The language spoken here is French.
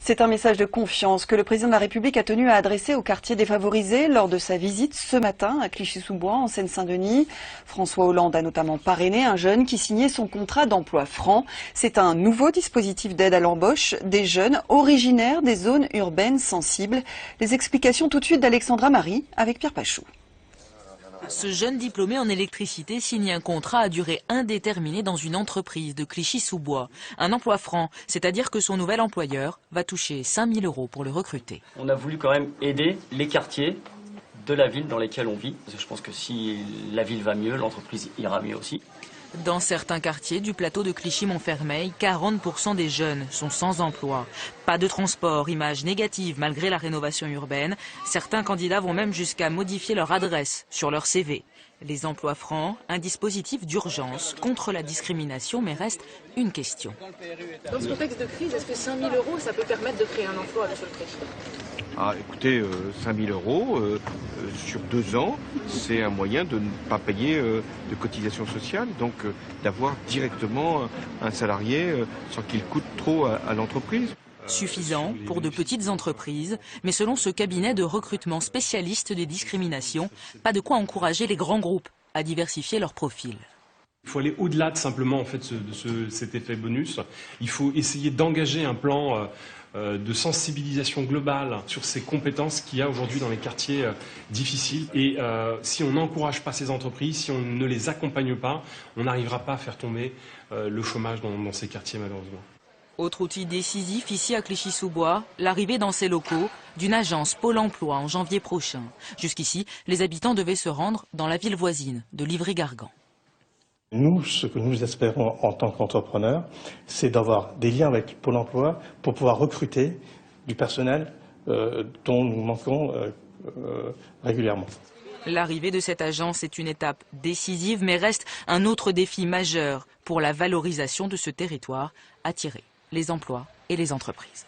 C'est un message de confiance que le président de la République a tenu à adresser aux quartiers défavorisés lors de sa visite ce matin à Clichy-sous-Bois, en Seine-Saint-Denis. François Hollande a notamment parrainé un jeune qui signait son contrat d'emploi franc. C'est un nouveau dispositif d'aide à l'embauche des jeunes originaires des zones urbaines sensibles. Les explications tout de suite d'Alexandra Marie avec Pierre Pachou. Ce jeune diplômé en électricité signe un contrat à durée indéterminée dans une entreprise de Clichy-sous-Bois. Un emploi franc, c'est-à-dire que son nouvel employeur va toucher 5 000 € pour le recruter. On a voulu quand même aider les quartiers de la ville dans lesquels on vit. Parce que je pense que si la ville va mieux, l'entreprise ira mieux aussi. Dans certains quartiers du plateau de Clichy-Montfermeil, 40% des jeunes sont sans emploi. Pas de transport, image négative malgré la rénovation urbaine. Certains candidats vont même jusqu'à modifier leur adresse sur leur CV. Les emplois francs, un dispositif d'urgence contre la discrimination, mais reste une question. Dans ce contexte de crise, est-ce que 5 000 €, ça peut permettre de créer un emploi, monsieur le président ? Écoutez, 5 000 € sur 2 ans, c'est un moyen de ne pas payer de cotisations sociales, donc d'avoir directement un salarié sans qu'il coûte trop à l'entreprise. Suffisant pour de petites entreprises, mais selon ce cabinet de recrutement spécialiste des discriminations, pas de quoi encourager les grands groupes à diversifier leur profil. Il faut aller au-delà de simplement cet effet bonus. Il faut essayer d'engager un plan de sensibilisation globale sur ces compétences qu'il y a aujourd'hui dans les quartiers difficiles. Et si on n'encourage pas ces entreprises, si on ne les accompagne pas, on n'arrivera pas à faire tomber le chômage dans ces quartiers malheureusement. Autre outil décisif ici à Clichy-sous-Bois, l'arrivée dans ces locaux d'une agence Pôle emploi en janvier prochain. Jusqu'ici, les habitants devaient se rendre dans la ville voisine de Livry-Gargan. Nous, ce que nous espérons en tant qu'entrepreneurs, c'est d'avoir des liens avec Pôle emploi pour pouvoir recruter du personnel dont nous manquons régulièrement. L'arrivée de cette agence est une étape décisive, mais reste un autre défi majeur pour la valorisation de ce territoire, attirer les emplois et les entreprises.